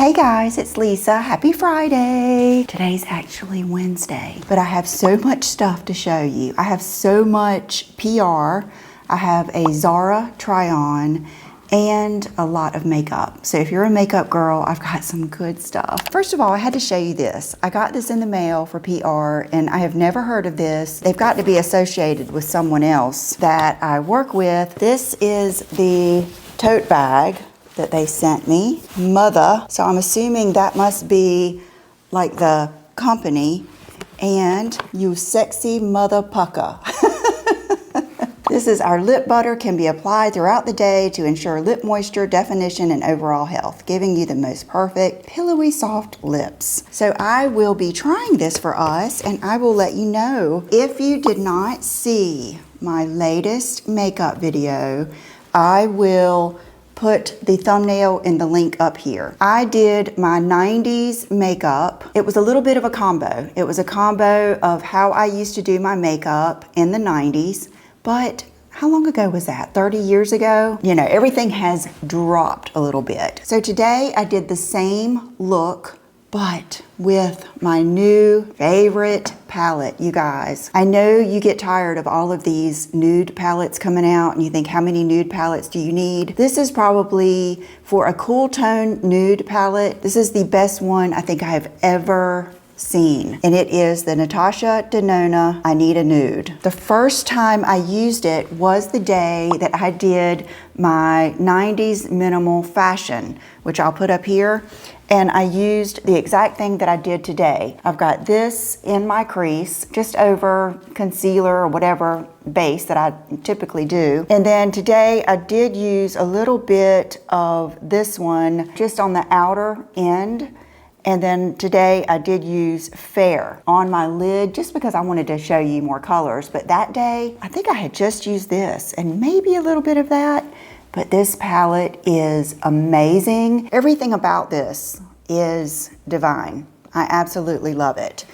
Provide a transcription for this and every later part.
Hey guys, it's Lisa. Happy Friday. Today's actually Wednesday, but I have so much stuff to show you. I have so much PR. I have a Zara try-on and a lot of makeup. So if you're a makeup girl, I've got some good stuff. First of all, I had to show you this. I got this in the mail for PR and I have never heard of this. They've got to be associated with someone else that I work with. This is the tote bag that they sent me, Mutha. So I'm assuming that must be like the company. And you sexy mother pucker. This is our lip butter, can be applied throughout the day to ensure lip moisture, definition, and overall health, giving you the most perfect, pillowy, soft lips. So I will be trying this for us, and I will let you know. If you did not see my latest makeup video, I will put the thumbnail and the link up here. I did my 90s makeup. It was a little bit of a combo. It was a combo of how I used to do my makeup in the 90s. But how long ago was that? 30 years ago? You know, everything has dropped a little bit. So today I did the same look, but with my new favorite palette, you guys. I know you get tired of all of these nude palettes coming out and you think, how many nude palettes do you need? This is probably, for a cool tone nude palette, this is the best one I think I have ever seen, and it is the Natasha Denona I Need a Nude. The first time I used it was the day that I did my 90s minimal fashion, which I'll put up here, and I used the exact thing that I did today. I've got this in my crease, just over concealer or whatever base that I typically do. And then today I did use a little bit of this one just on the outer end. And then today I did use Fair on my lid just because I wanted to show you more colors. But that day, I think I had just used this and maybe a little bit of that. But this palette is amazing. Everything about this is divine. I absolutely love it.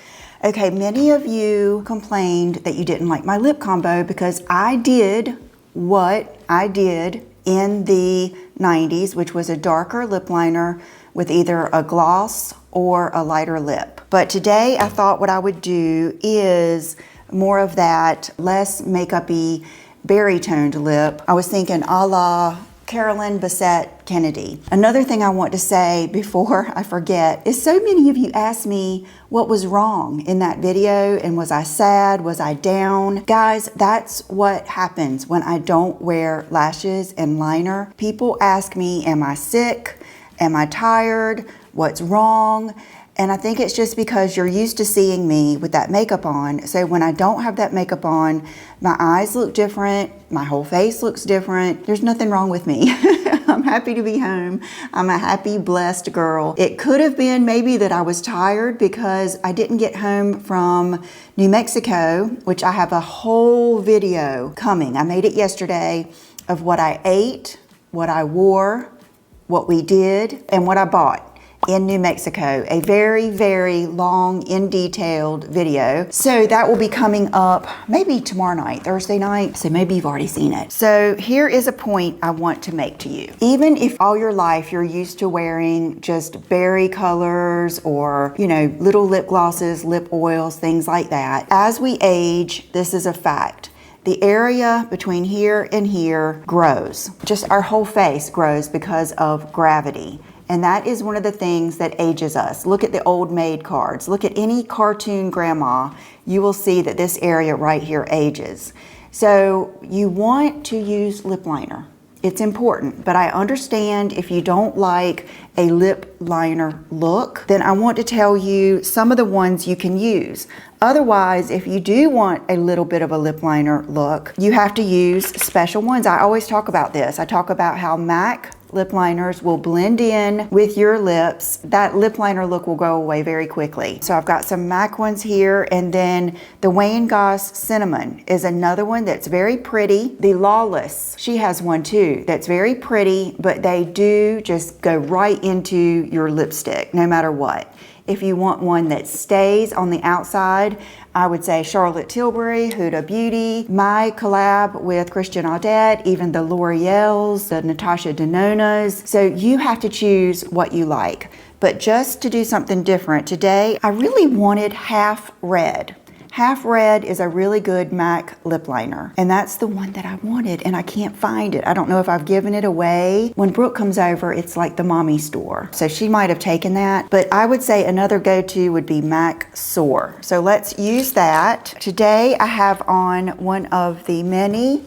Okay, many of you complained that you didn't like my lip combo because I did what I did in the 90s, which was a darker lip liner with either a gloss or a lighter lip. But today I thought what I would do is more of that less makeup-y berry toned lip. I was thinking a la Carolyn Bessette Kennedy. Another thing I want to say before I forget is so many of you asked me what was wrong in that video and was I sad, was I down? Guys, that's what happens when I don't wear lashes and liner. People ask me, am I sick? Am I tired? What's wrong? And I think it's just because you're used to seeing me with that makeup on. So when I don't have that makeup on, my eyes look different, my whole face looks different. There's nothing wrong with me. I'm happy to be home. I'm a happy, blessed girl. It could have been maybe that I was tired because I didn't get home from New Mexico, which I have a whole video coming. I made it yesterday of what I ate, what I wore, what we did, and what I bought in New Mexico. A very, very long, in detailed video. So that will be coming up maybe tomorrow night, Thursday night. So maybe you've already seen it. So here is a point I want to make to you. Even if all your life you're used to wearing just berry colors or, you know, little lip glosses, lip oils, things like that, as we age, this is a fact. The area between here and here grows. Just our whole face grows because of gravity. And that is one of the things that ages us. Look at the old maid cards. Look at any cartoon grandma. You will see that this area right here ages. So you want to use lip liner. It's important, but I understand if you don't like a lip liner look, then I want to tell you some of the ones you can use. Otherwise, if you do want a little bit of a lip liner look, you have to use special ones. I always talk about this. I talk about how MAC lip liners will blend in with your lips. That lip liner look will go away very quickly. So I've got some MAC ones here, and then the Wayne Goss Cinnamon is another one that's very pretty. The Lawless, she has one too that's very pretty, but they do just go right into your lipstick no matter what. If you want one that stays on the outside, I would say Charlotte Tilbury, Huda Beauty, my collab with Christian Audette, even the L'Oreal's, the Natasha Denona's. So you have to choose what you like. But just to do something different, today I really wanted Half Red. Half Red is a really good MAC lip liner, and that's the one that I wanted, and I can't find it. I don't know if I've given it away. When Brooke comes over, it's like the mommy store, so she might have taken that, but I would say another go-to would be MAC Soar. So let's use that. Today I have on one of the many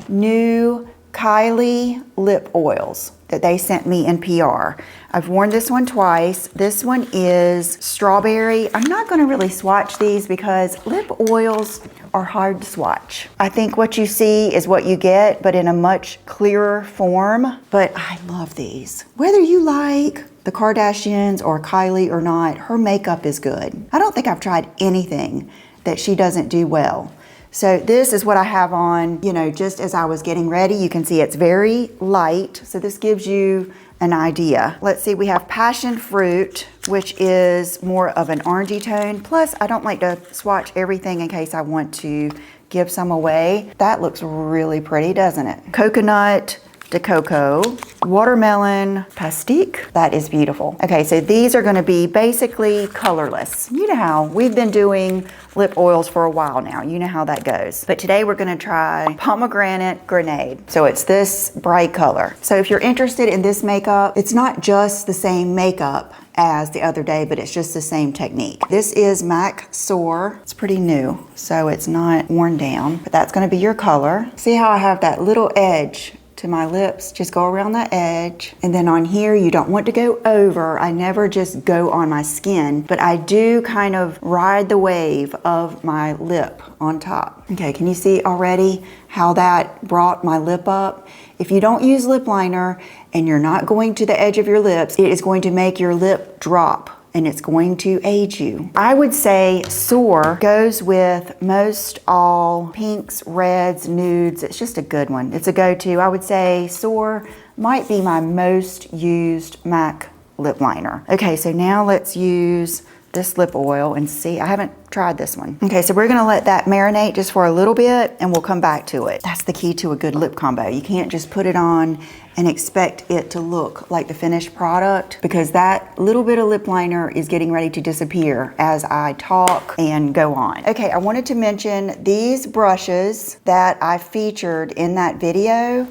new Kylie lip oils that they sent me in PR. I've worn this one twice. This one is strawberry. I'm not gonna really swatch these because lip oils are hard to swatch. I think what you see is what you get, but in a much clearer form. But I love these. Whether you like the Kardashians or Kylie or not, her makeup is good. I don't think I've tried anything that she doesn't do well. So this is what I have on, you know, just as I was getting ready. You can see it's very light, so this gives you an idea. Let's see, we have Passion Fruit, which is more of an orangey tone. Plus, I don't like to swatch everything in case I want to give some away. That looks really pretty, doesn't it? Coconut de Coco, Watermelon Pasteque. That is beautiful. Okay, so these are gonna be basically colorless. You know how we've been doing lip oils for a while now. You know how that goes. But today we're gonna try Pomegranate Grenade. So it's this bright color. So if you're interested in this makeup, it's not just the same makeup as the other day, but it's just the same technique. This is MAC Soar. It's pretty new, so it's not worn down, but that's gonna be your color. See how I have that little edge to my lips? Just go around that edge. And then on here, you don't want to go over. I never just go on my skin, but I do kind of ride the wave of my lip on top. Okay, can you see already how that brought my lip up? If you don't use lip liner and you're not going to the edge of your lips, it is going to make your lip drop, and it's going to age you. I would say Soar goes with most all pinks, reds, nudes. It's just a good one. It's a go-to. I would say Soar might be my most used MAC lip liner. Okay, so now let's use this lip oil and see. I haven't tried this one. Okay, so we're gonna let that marinate just for a little bit and we'll come back to it. That's the key to a good lip combo. You can't just put it on and expect it to look like the finished product, because that little bit of lip liner is getting ready to disappear as I talk and go on. Okay, I wanted to mention these brushes that I featured in that video.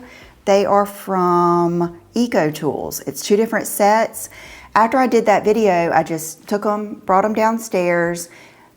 They are from Eco Tools. It's 2 different sets. After I did that video, I just took them, brought them downstairs,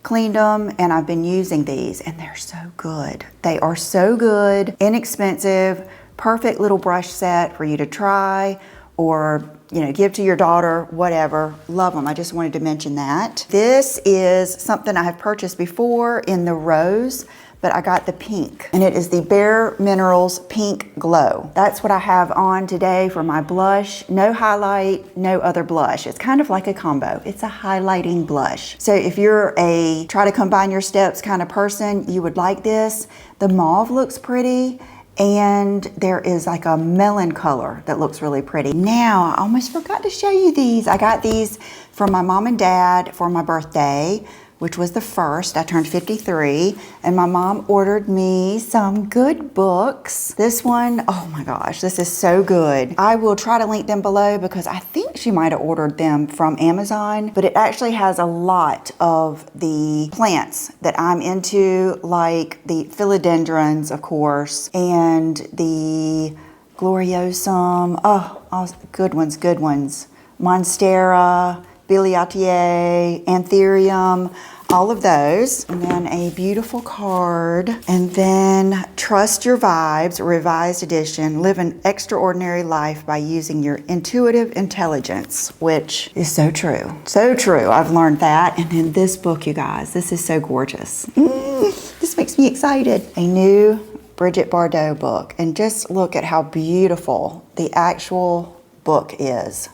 cleaned them, and I've been using these, and they're so good. They are so good, inexpensive, perfect little brush set for you to try or, you know, give to your daughter, whatever. Love them. I just wanted to mention that. This is something I have purchased before in the rose, but I got the pink, and it is the Bare Minerals Pink Glow. That's what I have on today for my blush. No highlight, no other blush. It's kind of like a combo. It's a highlighting blush. So if you're a try to combine your steps kind of person, you would like this. The mauve looks pretty, and there is like a melon color that looks really pretty. Now, I almost forgot to show you these. I got these from my mom and dad for my birthday, which was the 1st. I turned 53, and my mom ordered me some good books. This one, oh my gosh, this is so good. I will try to link them below because I think she might have ordered them from Amazon, but it actually has a lot of the plants that I'm into, like the philodendrons, of course, and the gloriosum. Oh, good ones, good ones. Monstera, Biliatier, Anthurium, all of those. And then a beautiful card. And then Trust Your Vibes, Revised Edition. Live an extraordinary life by using your intuitive intelligence, which is so true. So true. I've learned that. And then this book, you guys, this is so gorgeous. This makes me excited. A new Bridget Bardot book. And just look at how beautiful the actual book is.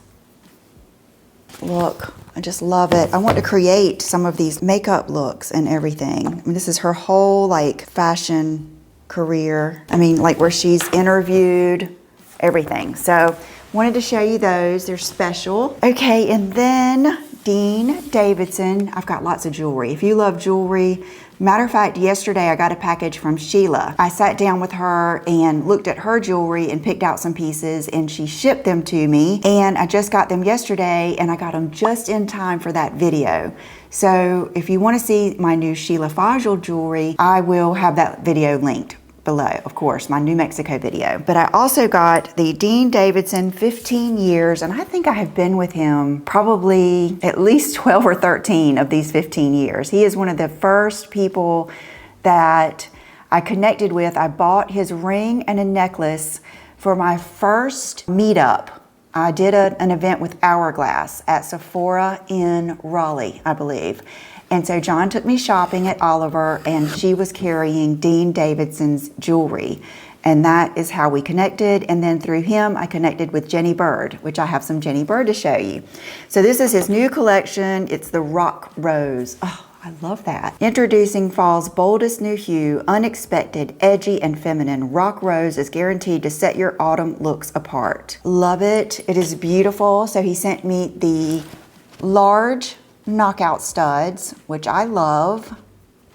Look, I just love it. I want to create some of these makeup looks and everything. I mean, this is her whole like fashion career. I mean, like where she's interviewed, everything. So wanted to show you those. They're special. Okay, and then Dean Davidson. I've got lots of jewelry. If you love jewelry, Matter of fact, yesterday I got a package from Sheila. I sat down with her and looked at her jewelry and picked out some pieces, and she shipped them to me, and I just got them yesterday, and I got them just in time for that video. So if you want to see my new Sheila Fajl jewelry, I will have that video linked below, of course, my New Mexico video. But I also got the Dean Davidson 15 years, and I think I have been with him probably at least 12 or 13 of these 15 years. He is one of the first people that I connected with. I bought his ring and a necklace for my first meetup. I did an event with Hourglass at Sephora in Raleigh, I believe. And so John took me shopping at Oliver, and she was carrying Dean Davidson's jewelry. And that is how we connected. And then through him, I connected with Jenny Bird, which I have some Jenny Bird to show you. So this is his new collection. It's the Rock Rose. Oh, I love that. Introducing fall's boldest new hue, unexpected, edgy, and feminine. Rock Rose is guaranteed to set your autumn looks apart. Love it. It is beautiful. So he sent me the large knockout studs, which I love.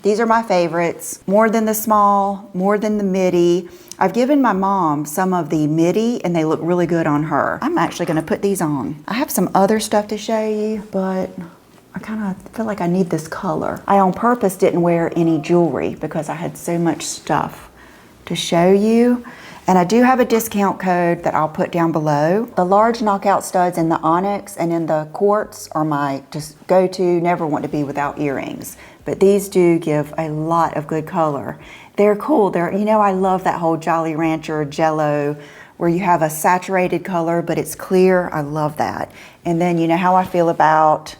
These are my favorites. More than the small, more than the midi. I've given my mom some of the midi and they look really good on her. I'm actually gonna put these on. I have some other stuff to show you, but I kind of feel like I need this color. I on purpose didn't wear any jewelry because I had so much stuff to show you. And I do have a discount code that I'll put down below. The large knockout studs in the onyx and in the quartz are my just go-to, never want to be without earrings. But these do give a lot of good color. They're cool. You know, I love that whole Jolly Rancher Jello where you have a saturated color, but it's clear. I love that. And then you know how I feel about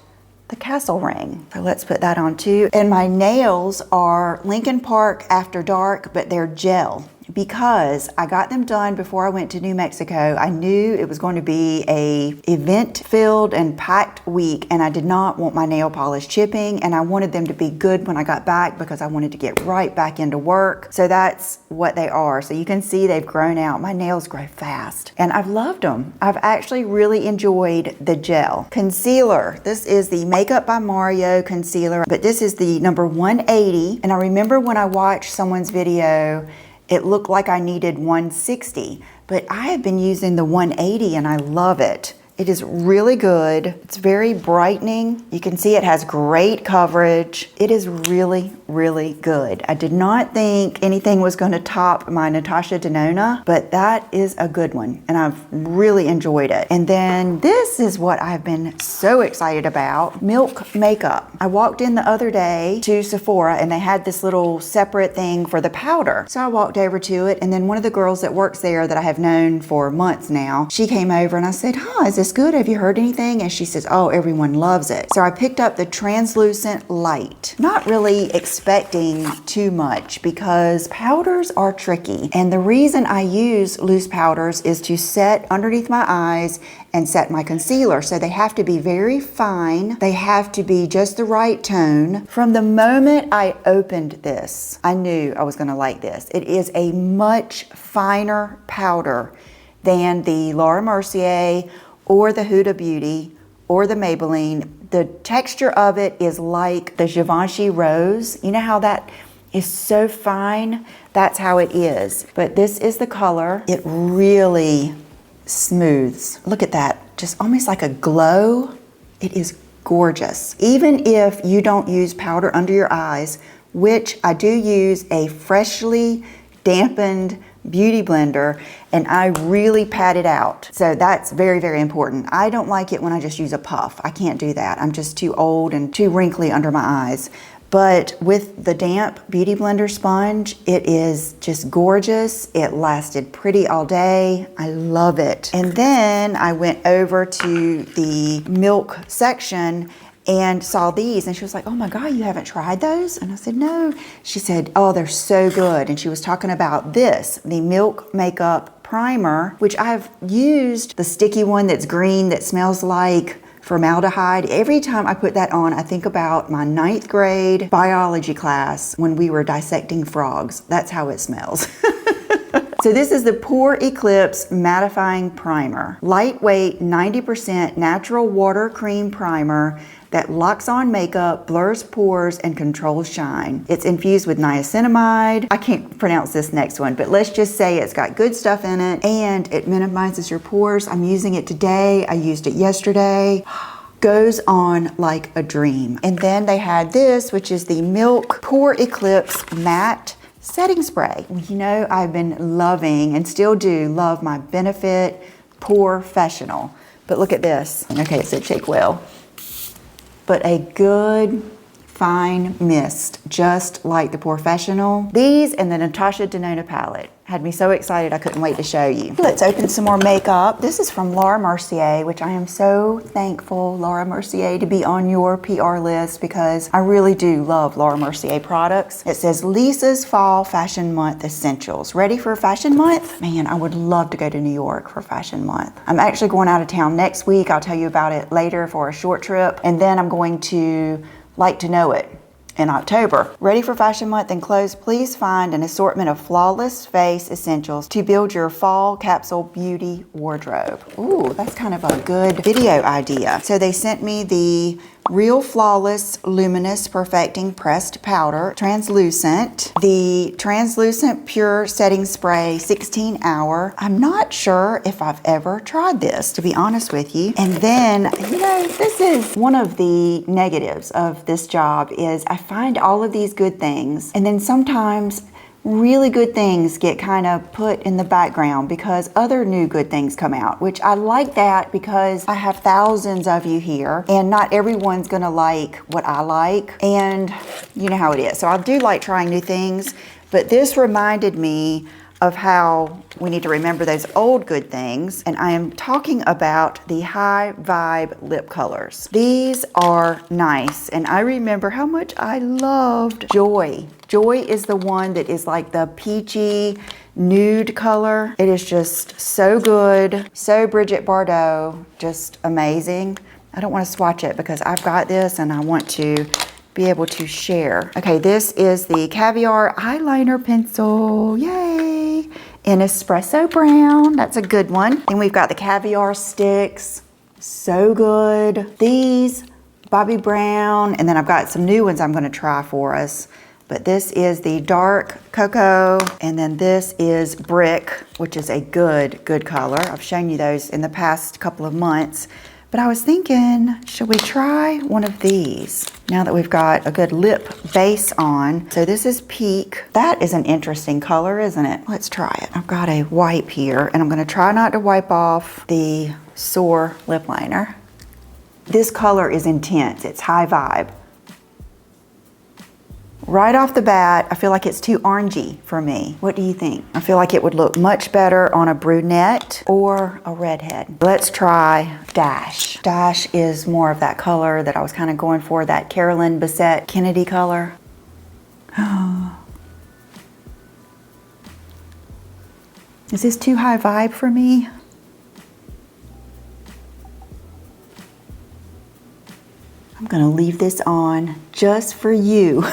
the castle ring. So let's put that on too. And my nails are Lincoln Park After Dark, but they're gel. Because I got them done before I went to New Mexico. I knew it was going to be a event-filled and packed week, and I did not want my nail polish chipping, and I wanted them to be good when I got back because I wanted to get right back into work. So that's what they are. So you can see they've grown out. My nails grow fast, and I've loved them. I've actually really enjoyed the gel. Concealer. This is the Makeup by Mario concealer, but this is the number 180, and I remember when I watched someone's video, it looked like I needed 160, but I have been using the 180 and I love it. It is really good. It's very brightening. You can see it has great coverage. It is really, really good. I did not think anything was going to top my Natasha Denona, but that is a good one, and I've really enjoyed it. And then this is what I've been so excited about, Milk Makeup. I walked in the other day to Sephora, and they had this little separate thing for the powder. So I walked over to it, and then one of the girls that works there that I have known for months now, she came over and I said, "Huh, is this good? Have you heard anything?" And she says, "Oh, everyone loves it." So I picked up the Translucent Light. Not really expecting too much because powders are tricky. And the reason I use loose powders is to set underneath my eyes and set my concealer. So they have to be very fine. They have to be just the right tone. From the moment I opened this, I knew I was gonna like this. It is a much finer powder than the Laura Mercier or the Huda Beauty or the Maybelline. The texture of it is like the Givenchy Rose. You know how that is so fine? That's how it is. But this is the color. It really smooths. Look at that, just almost like a glow. It is gorgeous. Even if you don't use powder under your eyes, which I do use a freshly dampened beauty blender, and I really pat it out. So that's very, very important. I don't like it when I just use a puff. I can't do that. I'm just too old and too wrinkly under my eyes. But with the damp beauty blender sponge, it is just gorgeous. It lasted pretty all day. I love it. And then I went over to the milk section and saw these, and she was like, "Oh my God, you haven't tried those?" And I said, "No." She said, "Oh, they're so good." And she was talking about this, the Milk Makeup Primer, which I've used, the sticky one that's green that smells like formaldehyde. Every time I put that on, I think about my 9th grade biology class when we were dissecting frogs. That's how it smells. So this is the Pore Eclipse Mattifying Primer. Lightweight 90% natural water cream primer that locks on makeup, blurs pores, and controls shine. It's infused with niacinamide. I can't pronounce this next one, but let's just say it's got good stuff in it and it minimizes your pores. I'm using it today. I used it yesterday. Goes on like a dream. And then they had this, which is the Milk Pore Eclipse Matte Setting Spray. You know, I've been loving and still do love my Benefit Porefessional. But look at this. Okay, it said shake well. But a good fine mist, just like the Porefessional. These and the Natasha Denona palette had me so excited I couldn't wait to show you. Let's open some more makeup. This is from Laura Mercier, which I am so thankful, Laura Mercier, to be on your PR list because I really do love Laura Mercier products. It says Lisa's Fall Fashion Month Essentials. Ready for Fashion Month? Man, I would love to go to New York for Fashion Month. I'm actually going out of town next week. I'll tell you about it later for a short trip. And then I'm going to Like to Know It in October. Ready for Fashion Month and clothes? Please find an assortment of flawless face essentials to build your fall capsule beauty wardrobe. Ooh, that's kind of a good video idea. So they sent me the Real Flawless Luminous Perfecting Pressed Powder, translucent, the translucent pure setting spray 16 hour. I'm not sure if I've ever tried this, to be honest with you. And then, you know, this is one of the negatives of this job is I find all of these good things and then sometimes really good things get kind of put in the background because other new good things come out, which I like that because I have thousands of you here and not everyone's gonna like what I like, and you know how it is. So I do like trying new things, but this reminded me of how we need to remember those old good things, and I am talking about the High Vibe lip colors. These are nice, and I remember how much I loved Joy. Joy is the one that is like the peachy nude color. It is just so good, so Bridget Bardot, just amazing. I don't want to swatch it because I've got this and I want to be able to share. Okay, this is the Caviar eyeliner pencil, yay! In Espresso Brown, that's a good one. And we've got the Caviar sticks, so good. These, Bobbi Brown, and then I've got some new ones I'm gonna try for us. But this is the dark cocoa, and then this is brick, which is a good color. I've shown you those in the past couple of months. But I was thinking, should we try one of these now that we've got a good lip base on? So this is Peak. That is an interesting color, isn't it? Let's try it. I've got a wipe here, and I'm gonna try not to wipe off the Soar lip liner. This color is intense, it's High Vibe. Right off the bat, I feel like it's too orangey for me. What do you think? I feel like it would look much better on a brunette or a redhead. Let's try Dash. Dash is more of that color that I was kind of going for, that Carolyn Bessette Kennedy color. Is this too high vibe for me? I'm gonna leave this on just for you.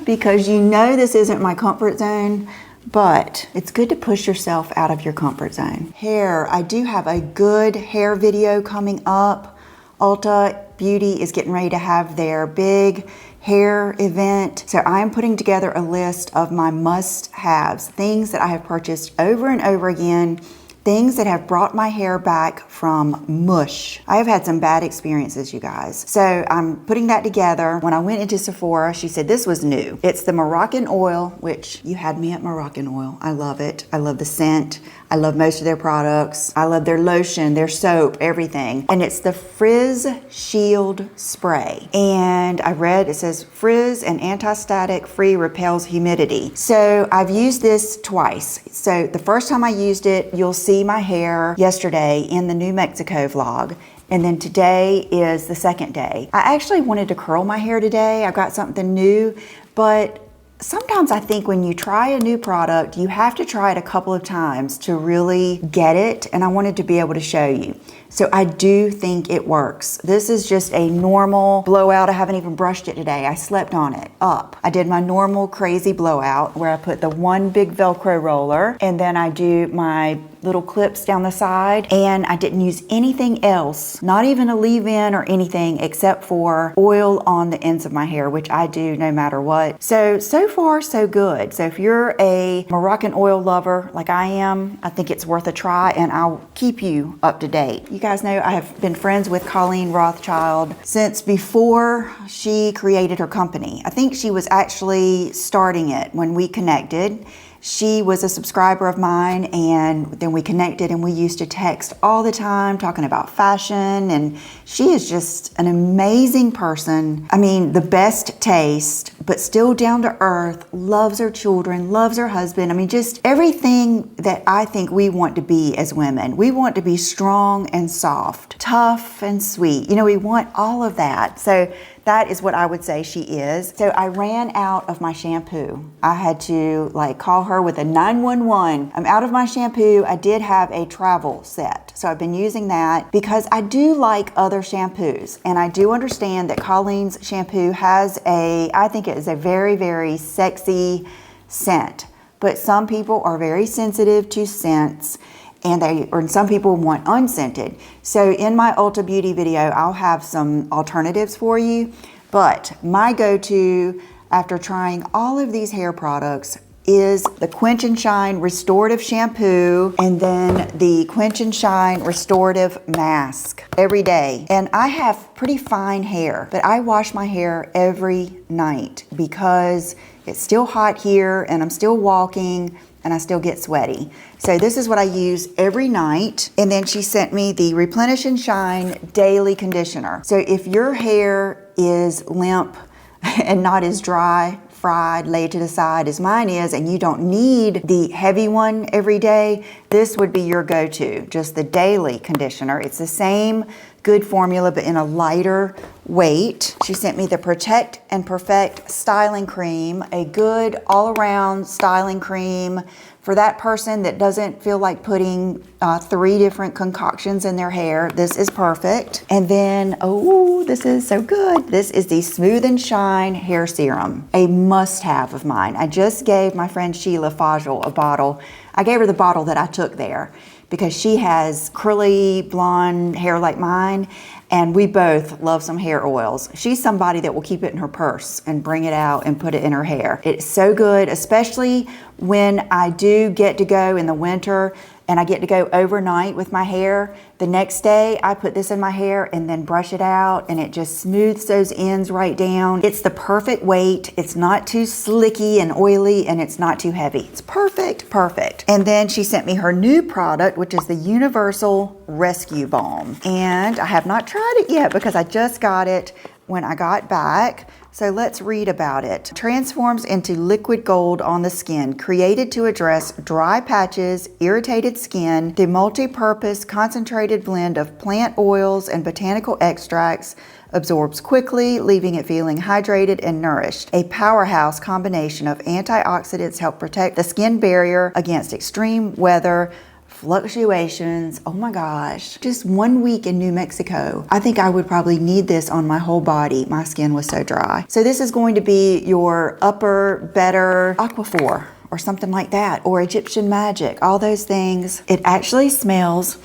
Because you know this isn't my comfort zone, but it's good to push yourself out of your comfort zone. Hair, I do have a good hair video coming up. Ulta Beauty is getting ready to have their big hair event. So I am putting together a list of my must-haves, things that I have purchased over and over again, things that have brought my hair back from mush. I have had some bad experiences, you guys. So I'm putting that together. When I went into Sephora, she said this was new. It's the Moroccan oil, which you had me at Moroccan oil. I love it. I love the scent. I love most of their products. I love their lotion, their soap, everything. And it's the Frizz Shield Spray. And I read it says Frizz and anti-static free repels humidity. So I've used this twice. So the first time I used it, you'll see my hair yesterday in the New Mexico vlog. And then today is the second day. I actually wanted to curl my hair today. I've got something new, but sometimes I think when you try a new product, you have to try it a couple of times to really get it, and I wanted to be able to show you. So I do think it works. This is just a normal blowout. I haven't even brushed it today. I slept on it up. I did my normal crazy blowout where I put the one big Velcro roller and then I do my little clips down the side, and I didn't use anything else, not even a leave-in or anything except for oil on the ends of my hair, which I do no matter what. So far so good. So if you're a Moroccan oil lover like I am, I think it's worth a try, and I'll keep you up to date. You guys know I have been friends with Colleen Rothschild since before she created her company. I think she was actually starting it when we connected. She was a subscriber of mine, and then we connected and we used to text all the time talking about fashion, and she is just an amazing person. I mean, the best taste, but still down to earth, loves her children, loves her husband. I mean, just everything that I think we want to be as women. We want to be strong and soft, tough and sweet. You know, we want all of that. So that is what I would say she is. So I ran out of my shampoo. I had to like call her with a 911. I'm out of my shampoo. I did have a travel set, so I've been using that because I do like other shampoos, and I do understand that Colleen's shampoo has I think it is a very, very sexy scent, but some people are very sensitive to scents, and some people want unscented. So in my Ulta Beauty video, I'll have some alternatives for you. But my go-to after trying all of these hair products is the Quench and Shine Restorative Shampoo and then the Quench and Shine Restorative Mask every day. And I have pretty fine hair, but I wash my hair every night because it's still hot here and I'm still walking and I still get sweaty. So this is what I use every night. And then she sent me the Replenish and Shine Daily Conditioner. So if your hair is limp and not as dry, fried, laid to the side as mine is, and you don't need the heavy one every day, this would be your go-to, just the daily conditioner. It's the same good formula, but in a lighter weight. She sent me the Protect and Perfect Styling Cream, a good all-around styling cream for that person that doesn't feel like putting 3 different concoctions in their hair. This is perfect. And then, oh, this is so good. This is the Smooth and Shine Hair Serum, a must-have of mine. I just gave my friend Sheila Fajl a bottle. I gave her the bottle that I took there because she has curly blonde hair like mine, and we both love some hair oils. She's somebody that will keep it in her purse and bring it out and put it in her hair. It's so good, especially when I do get to go in the winter and I get to go overnight with my hair. The next day I put this in my hair and then brush it out, and it just smooths those ends right down. It's the perfect weight. It's not too slicky and oily, and it's not too heavy. It's perfect, perfect. And then she sent me her new product, which is the Universal Rescue Balm. And I have not tried it yet because I just got it when I got back. So let's read about it. Transforms into liquid gold on the skin, created to address dry patches, irritated skin. The multi-purpose concentrated blend of plant oils and botanical extracts absorbs quickly, leaving it feeling hydrated and nourished. A powerhouse combination of antioxidants help protect the skin barrier against extreme weather, fluctuations. Oh my gosh, just 1 week in New Mexico. I think I would probably need this on my whole body. My skin was so dry. So this is going to be your upper, better Aquaphor or something like that, or Egyptian Magic, all those things. It actually smells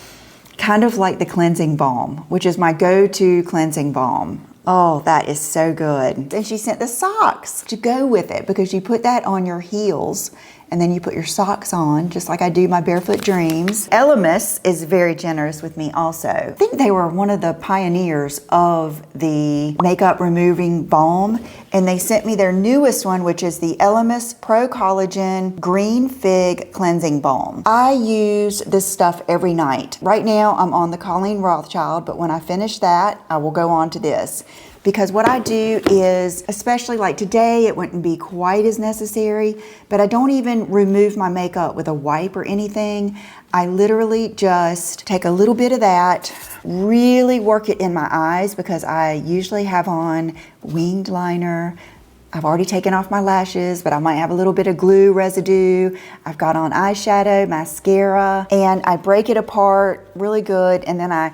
kind of like the cleansing balm, which is my go-to cleansing balm. Oh, that is so good. And she sent the socks to go with it because you put that on your heels and then you put your socks on, just like I do my barefoot dreams. Elemis is very generous with me also. I think they were one of the pioneers of the makeup removing balm, and they sent me their newest one, which is the Elemis Pro-Collagen Green Fig Cleansing Balm. I use this stuff every night. Right now, I'm on the Colleen Rothschild, but when I finish that, I will go on to this. Because what I do is, especially like today, it wouldn't be quite as necessary, but I don't even remove my makeup with a wipe or anything. I literally just take a little bit of that, really work it in my eyes because I usually have on winged liner, I've already taken off my lashes, but I might have a little bit of glue residue. I've got on eyeshadow, mascara, and I break it apart really good, and then I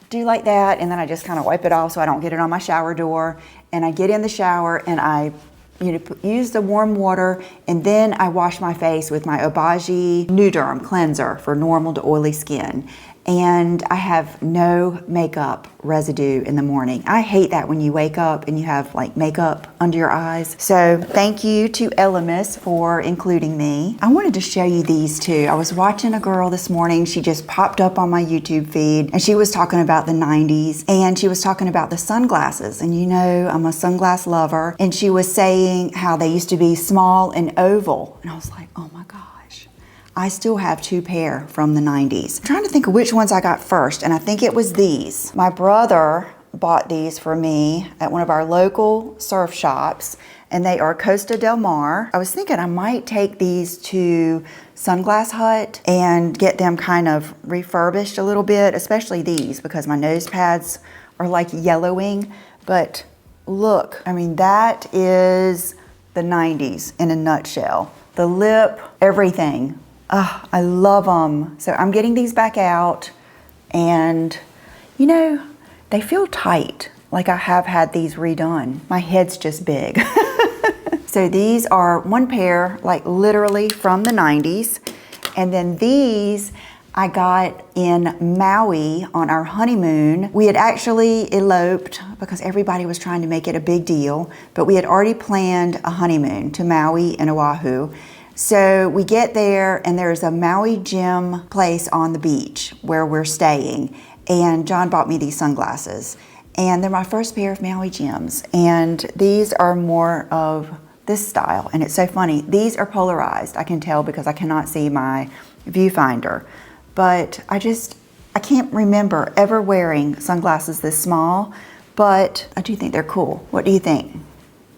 do like that, and then I just kind of wipe it off so I don't get it on my shower door. And I get in the shower and I use the warm water, and then I wash my face with my Obagi Nuderm cleanser for normal to oily skin. And I have no makeup residue in the morning. I hate that when you wake up and you have like makeup under your eyes. So thank you to Elemis for including me. I wanted to show you these too. I was watching a girl this morning. She just popped up on my YouTube feed, and she was talking about the 90s, and she was talking about the sunglasses. And you know, I'm a sunglass lover. And she was saying how they used to be small and oval. And I was like, oh my God. I still have 2 pair from the 90s. I'm trying to think of which ones I got first, and I think it was these. My brother bought these for me at one of our local surf shops, and they are Costa Del Mar. I was thinking I might take these to Sunglass Hut and get them kind of refurbished a little bit, especially these, because my nose pads are like yellowing. But look, I mean, that is the 90s in a nutshell. The lip, everything. I love them. So I'm getting these back out, and you know, they feel tight, like I have had these redone. My head's just big. So these are 1 pair, like literally from the 90s. And then these I got in Maui on our honeymoon. We had actually eloped because everybody was trying to make it a big deal, but we had already planned a honeymoon to Maui and Oahu. So we get there, and there's a Maui gym place on the beach where we're staying, and John bought me these sunglasses, and they're my first pair of Maui gyms, and these are more of this style, and it's so funny. These are polarized, I can tell, because I cannot see my viewfinder, but I can't remember ever wearing sunglasses this small, but I do think they're cool. What do you think?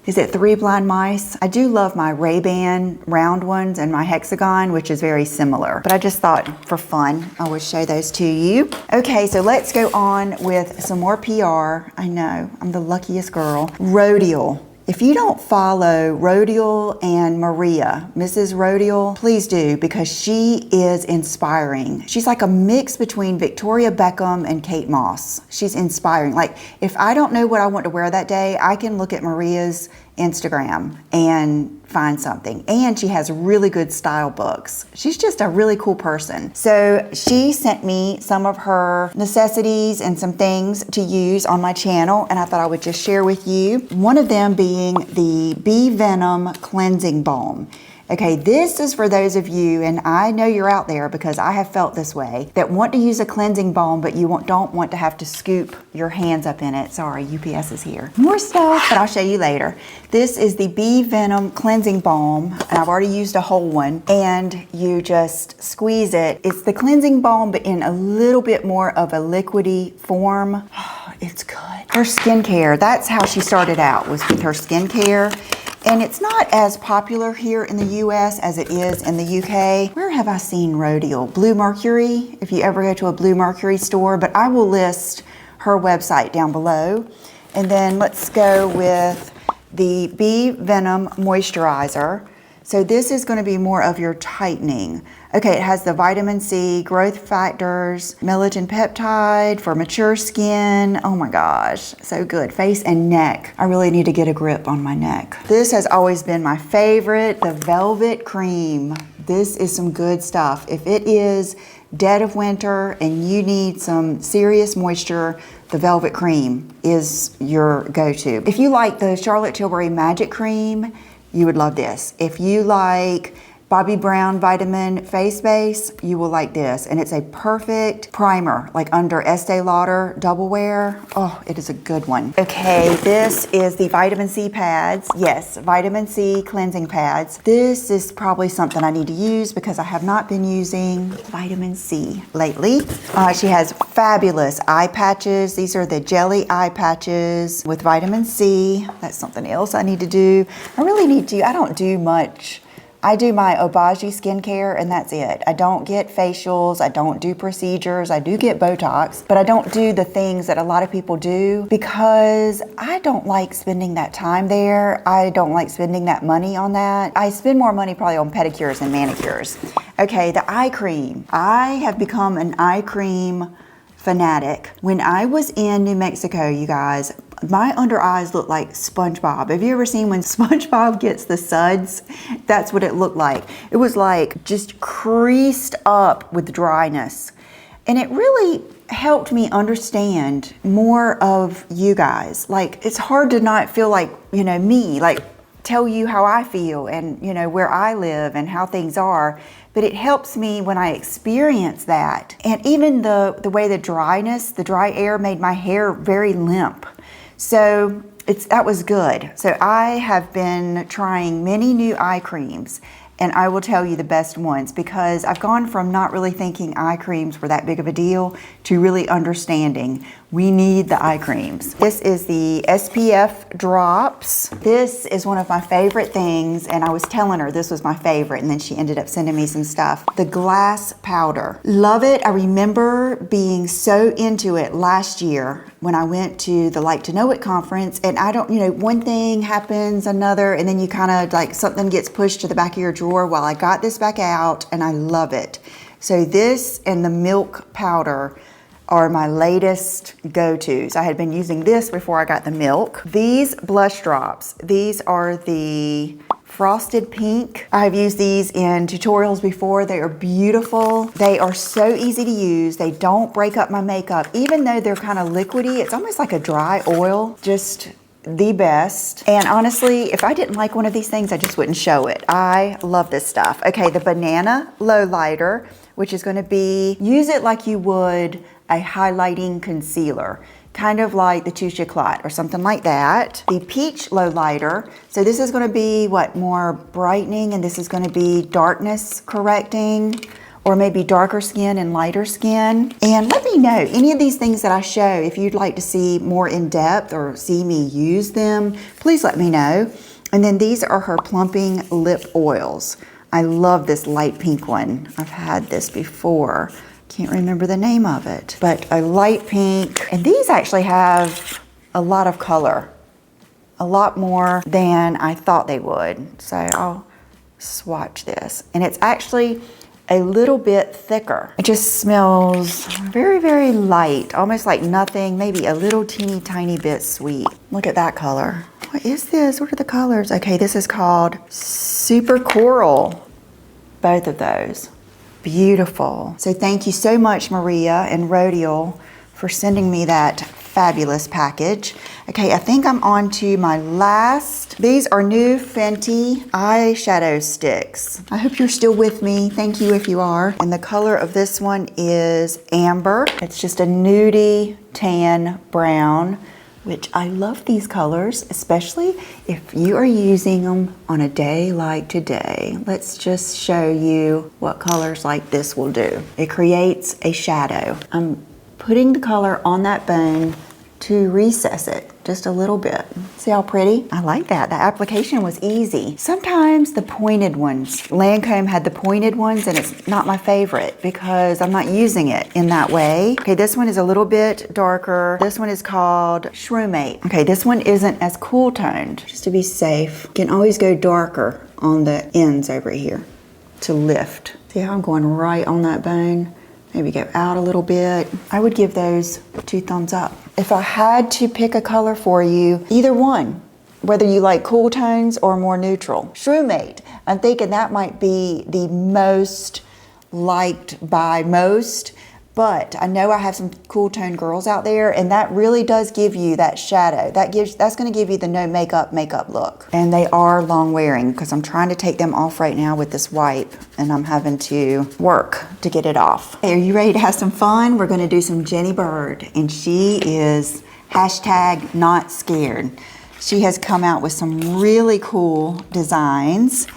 Is it 3 blind mice? I do love my Ray-Ban round ones and my hexagon, which is very similar. But I just thought for fun, I would show those to you. Okay, so let's go on with some more PR. I know, I'm the luckiest girl. Rodial. If you don't follow Rodial and Maria, Mrs. Rodial, please do, because she is inspiring. She's like a mix between Victoria Beckham and Kate Moss. She's inspiring. Like, if I don't know what I want to wear that day, I can look at Maria's Instagram and find something. And she has really good style books. She's just a really cool person. So she sent me some of her necessities and some things to use on my channel, and I thought I would just share with you. One of them being the Bee Venom Cleansing Balm. Okay, this is for those of you, and I know you're out there because I have felt this way, that want to use a cleansing balm, but you don't want to have to scoop your hands up in it. Sorry, UPS is here. More stuff, but I'll show you later. This is the Bee Venom Cleansing Balm, and I've already used a whole one, and you just squeeze it. It's the cleansing balm, but in a little bit more of a liquidy form. Oh, it's good. Her skincare, that's how she started out, was with her skincare. And it's not as popular here in the US as it is in the UK. Where have I seen Rodial? Blue Mercury, if you ever go to a Blue Mercury store, but I will list her website down below. And then let's go with the Bee Venom Moisturiser. So this is going to be more of your tightening. Okay, it has the vitamin C, growth factors, melatonin peptide for mature skin. Oh my gosh, so good. Face and neck. I really need to get a grip on my neck. This has always been my favorite, the Velvet Cream. This is some good stuff. If it is dead of winter and you need some serious moisture, the Velvet Cream is your go-to. If you like the Charlotte Tilbury Magic Cream, you would love this. If you like Bobbi Brown Vitamin Face Base, you will like this. And it's a perfect primer, like under Estee Lauder Double Wear. Oh, it is a good one. Okay, this is the Vitamin C pads. Yes, Vitamin C cleansing pads. This is probably something I need to use because I have not been using vitamin C lately. She has fabulous eye patches. These are the jelly eye patches with vitamin C. That's something else I need to do. I really need to. I don't do much I do my Obagi skincare and that's it. I don't get facials, I don't do procedures, I do get Botox, but I don't do the things that a lot of people do because I don't like spending that time there. I don't like spending that money on that. I spend more money probably on pedicures and manicures. Okay, the eye cream. I have become an eye cream fanatic. When I was in New Mexico, you guys, my under eyes look like SpongeBob. Have you ever seen when SpongeBob gets the suds? That's what it looked like. It was like just creased up with dryness. And it really helped me understand more of you guys. Like, it's hard to not feel like, you know, me, like tell you how I feel and, you know, where I live and how things are. But it helps me when I experience that. And even the way the dry air made my hair very limp. So that was good. So I have been trying many new eye creams, and I will tell you the best ones because I've gone from not really thinking eye creams were that big of a deal to really understanding we need the eye creams. This is the SPF drops. This is one of my favorite things, and I was telling her this was my favorite, and then she ended up sending me some stuff. The glass powder. Love it. I remember being so into it last year when I went to the Like to Know It conference, and I don't, you know, one thing happens, another, and then you kind of like something gets pushed to the back of your drawer. Well, I got this back out and I love it. So this and the milk powder are my latest go-tos. I had been using this before I got the milk. These blush drops, these are the Frosted Pink. I've used these in tutorials before. They are beautiful. They are so easy to use. They don't break up my makeup. Even though they're kind of liquidy, it's almost like a dry oil. Just the best. And honestly, if I didn't like one of these things, I just wouldn't show it. I love this stuff. Okay, the Banana Lowlighter, which is gonna be, use it like you would a highlighting concealer, kind of like the Touche Éclat or something like that. The Peach Lowlighter, so this is gonna be what, more brightening, and this is gonna be darkness correcting, or maybe darker skin and lighter skin. And let me know, any of these things that I show, if you'd like to see more in depth or see me use them, please let me know. And then these are her plumping lip oils. I love this light pink one. I've had this before. Can't remember the name of it, but a light pink. And these actually have a lot of color, a lot more than I thought they would. So I'll swatch this. And it's actually a little bit thicker. It just smells very, very light, almost like nothing, maybe a little teeny tiny bit sweet. Look at that color. What is this? What are the colors? Okay, this is called Super Coral. Both of those. Beautiful. So thank you so much, Maria and Rodial, for sending me that fabulous package. Okay, I think I'm on to my last. These are new Fenty eyeshadow sticks. I hope you're still with me. Thank you if you are. And the color of this one is Amber. It's just a nudie tan brown, which I love these colors, especially if you are using them on a day like today. Let's just show you what colors like this will do. It creates a shadow. I'm putting the color on that bone to recess it just a little bit. See how pretty? I like that. The application was easy. Sometimes the pointed ones, Lancome had the pointed ones, and it's not my favorite because I'm not using it in that way. Okay, this one is a little bit darker. This one is called Shroomate. Okay, this one isn't as cool toned. Just to be safe, you can always go darker on the ends over here to lift. See how I'm going right on that bone? Maybe go out a little bit. I would give those 2 thumbs up. If I had to pick a color for you, either one, whether you like cool tones or more neutral. Shroomate, I'm thinking that might be the most liked by most, but I know I have some cool tone girls out there, and that really does give you that shadow. That's gonna give you the no makeup look. And they are long wearing because I'm trying to take them off right now with this wipe, and I'm having to work to get it off. Hey, are you ready to have some fun? We're gonna do some Jenny Bird, and she is #NotScared. She has come out with some really cool designs.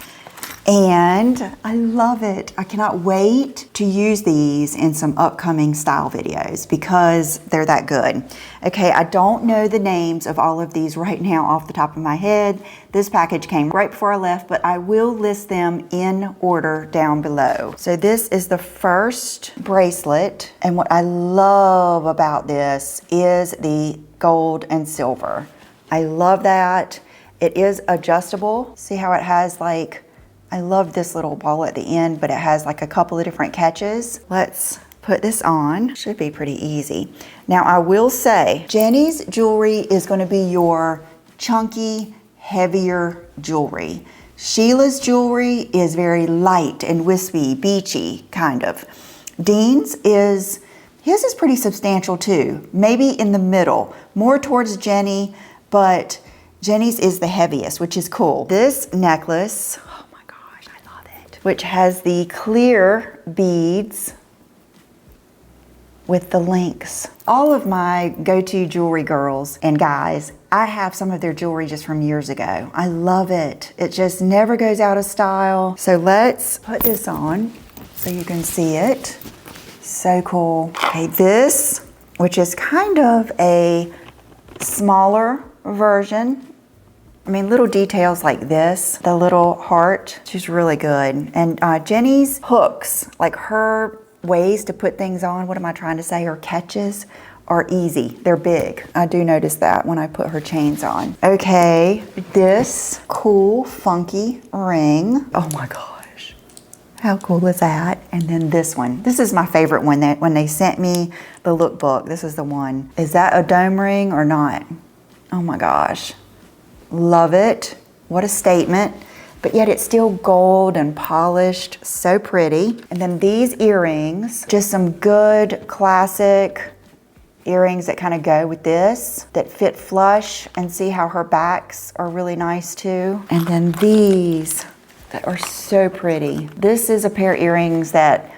And I love it. I cannot wait to use these in some upcoming style videos because they're that good. Okay, I don't know the names of all of these right now off the top of my head. This package came right before I left, but I will list them in order down below. So this is the first bracelet, and what I love about this is the gold and silver. I love that. It is adjustable. See how it has like, I love this little ball at the end, but it has like a couple of different catches. Let's put this on. Should be pretty easy. Now I will say, Jenny's jewelry is gonna be your chunky, heavier jewelry. Sheila's jewelry is very light and wispy, beachy, kind of. Dean's is, his is pretty substantial too. Maybe in the middle, more towards Jenny, but Jenny's is the heaviest, which is cool. This necklace, which has the clear beads with the links. All of my go-to jewelry girls and guys, I have some of their jewelry just from years ago. I love it. It just never goes out of style. So let's put this on so you can see it. So cool. Okay, this, which is kind of a smaller version. I mean, little details like this, the little heart, she's really good. And Jenny's hooks, like her ways to put things on, what am I trying to say, her catches are easy. They're big. I do notice that when I put her chains on. Okay, this cool, funky ring. Oh my gosh, how cool is that? And then this one. This is my favorite one. That when they sent me the lookbook, this is the one. Is that a dome ring or not? Oh my gosh. Love it. What a statement. But yet it's still gold and polished. So pretty. And then these earrings, just some good classic earrings that kind of go with this, that fit flush, and see how her backs are really nice too. And then these that are so pretty. This is a pair of earrings that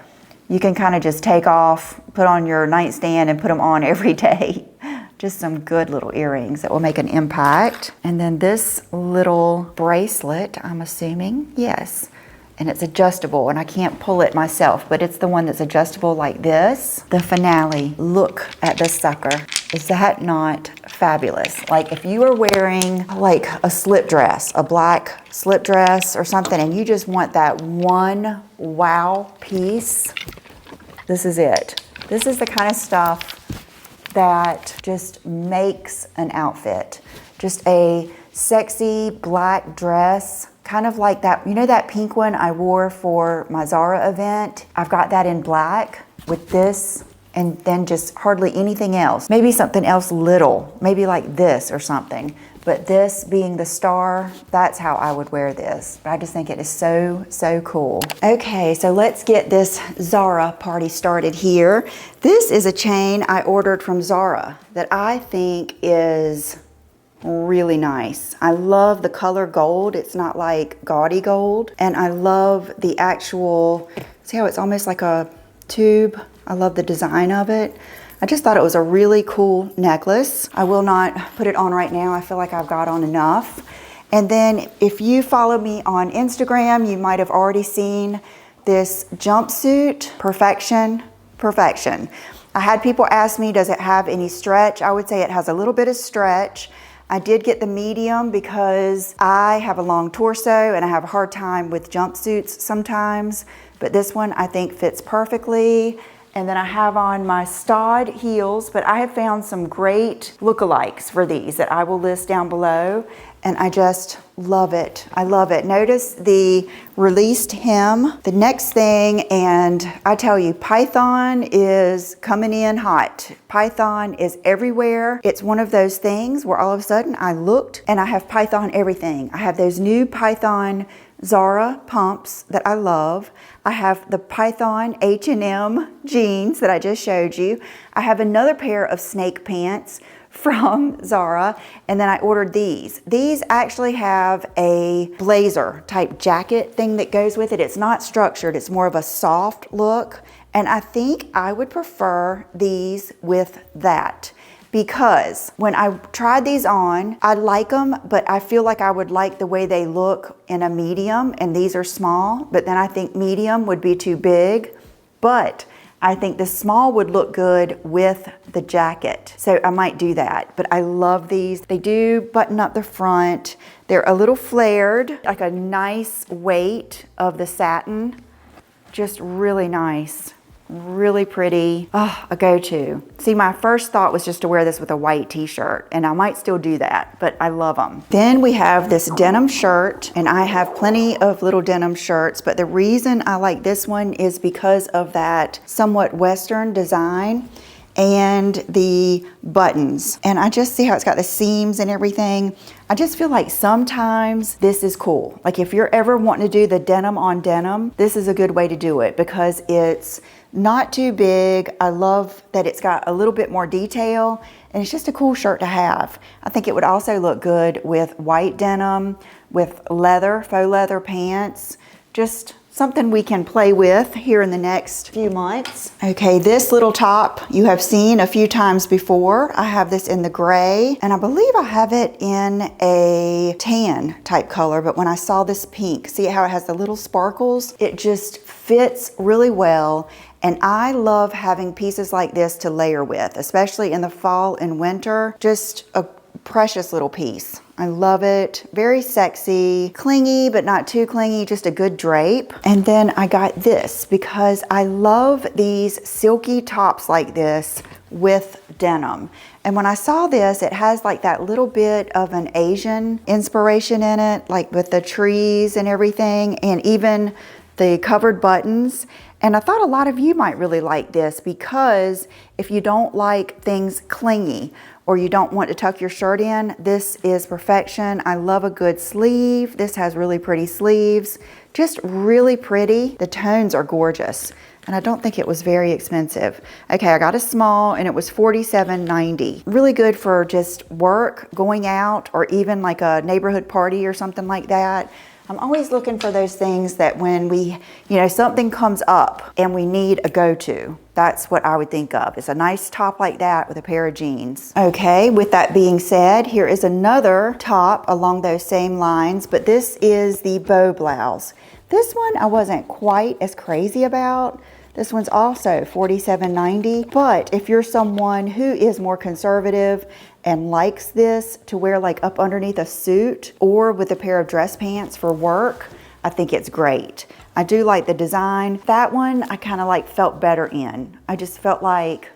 you can kind of just take off, put on your nightstand and put them on every day. Just some good little earrings that will make an impact. And then this little bracelet, I'm assuming, yes. And it's adjustable, and I can't pull it myself, but it's the one that's adjustable like this. The finale, look at this sucker. Is that not fabulous? Like if you are wearing like a slip dress, a black slip dress or something, and you just want that one wow piece, this is it. This is the kind of stuff that just makes an outfit. Just a sexy black dress, kind of like that, you know that pink one I wore for my Zara event? I've got that in black with this, and then just hardly anything else. Maybe something else little, maybe like this or something. But this being the star, that's how I would wear this. But I just think it is so, so cool. Okay, so let's get this Zara party started here. This is a chain I ordered from Zara that I think is really nice. I love the color gold. It's not like gaudy gold. And I love the actual, see how it's almost like a tube? I love the design of it. I just thought it was a really cool necklace. I will not put it on right now. I feel like I've got on enough. And then if you follow me on Instagram, you might have already seen this jumpsuit, perfection, perfection. I had people ask me, does it have any stretch? I would say it has a little bit of stretch. I did get the medium because I have a long torso and I have a hard time with jumpsuits sometimes, but this one I think fits perfectly. And then I have on my stud heels, but I have found some great lookalikes for these that I will list down below. And I just love it. I love it. Notice the released hem. The next thing, and I tell you, Python is coming in hot. Python is everywhere. It's one of those things where all of a sudden I looked and I have Python everything. I have those new Python Zara pumps that I love. I have the Python H&M jeans that I just showed you. I have another pair of snake pants from Zara, and then I ordered these. These actually have a blazer type jacket thing that goes with it. It's not structured, it's more of a soft look, and I think I would prefer these with that. because when I tried these on, I like them, but I feel like I would like the way they look in a medium, and these are small, but then I think medium would be too big, but I think the small would look good with the jacket. So I might do that, but I love these. They do button up the front. They're a little flared, like a nice weight of the satin. Just really nice. Really pretty. Oh, a go-to. See, my first thought was just to wear this with a white t-shirt, and I might still do that, but I love them. Then we have this denim shirt, and I have plenty of little denim shirts, but the reason I like this one is because of that somewhat Western design and the buttons. And I just see how it's got the seams and everything. I just feel like sometimes this is cool. Like if you're ever wanting to do the denim on denim, this is a good way to do it because it's not too big. I love that it's got a little bit more detail, and it's just a cool shirt to have. I think it would also look good with white denim, with leather, faux leather pants, just something we can play with here in the next few months. Okay, this little top you have seen a few times before. I have this in the gray, and I believe I have it in a tan type color, but when I saw this pink, see how it has the little sparkles? It just fits really well, and I love having pieces like this to layer with, especially in the fall and winter. Just a precious little piece. I love it. Very sexy, clingy, but not too clingy, just a good drape. And then I got this because I love these silky tops like this with denim. And when I saw this, it has like that little bit of an Asian inspiration in it, like with the trees and everything, and even the covered buttons. And I thought a lot of you might really like this because if you don't like things clingy or you don't want to tuck your shirt in, this is perfection. I love a good sleeve. This has really pretty sleeves, just really pretty. The tones are gorgeous, and I don't think it was very expensive. Okay, I got a small and it was $47.90. Really good for just work, going out, or even like a neighborhood party or something like that. I'm always looking for those things that when we, something comes up and we need a go-to. That's what I would think of. It's a nice top like that with a pair of jeans. Okay, with that being said, here is another top along those same lines, but this is the bow blouse. This one I wasn't quite as crazy about. This one's also $47.90, but if you're someone who is more conservative and likes this to wear like up underneath a suit or with a pair of dress pants for work, I think it's great. I do like the design. That one I kind of like felt better in. I just felt like,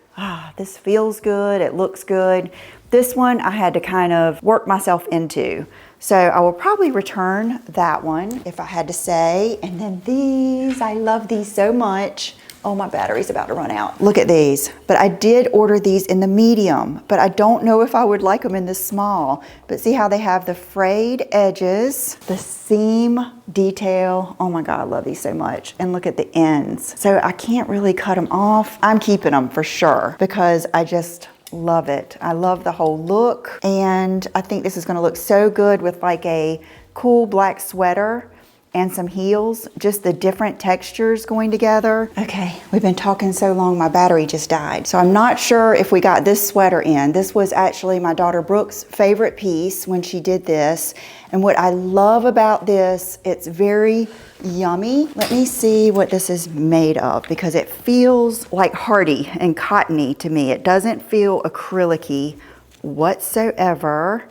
this feels good, it looks good. This one I had to kind of work myself into. So I will probably return that one if I had to say. And then these, I love these so much. Oh, my battery's about to run out. Look at these. But I did order these in the medium, but I don't know if I would like them in the small. But see how they have the frayed edges, the seam detail. Oh my God, I love these so much. And look at the ends. So I can't really cut them off. I'm keeping them for sure because I just love it. I love the whole look. And I think this is gonna look so good with like a cool black sweater and some heels, just the different textures going together. Okay, we've been talking so long, my battery just died. So I'm not sure if we got this sweater in. This was actually my daughter Brooke's favorite piece when she did this. And what I love about this, it's very yummy. Let me see what this is made of because it feels like hardy and cottony to me. It doesn't feel acrylic-y whatsoever.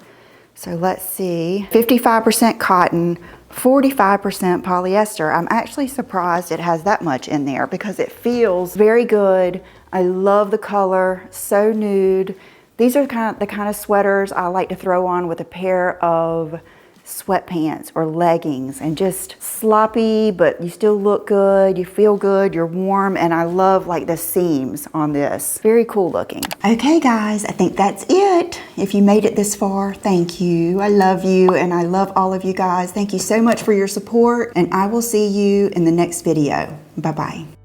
So let's see, 55% cotton, 45% polyester. I'm actually surprised it has that much in there because it feels very good. I love the color, so nude. These are the kind of sweaters I like to throw on with a pair of sweatpants or leggings and just sloppy, but you still look good, you feel good, you're warm, and I love like the seams on this. Very cool looking. Okay guys, I think that's it. If you made it this far, thank you. I love you and I love all of you guys. Thank you so much for your support, and I will see you in the next video. Bye-bye.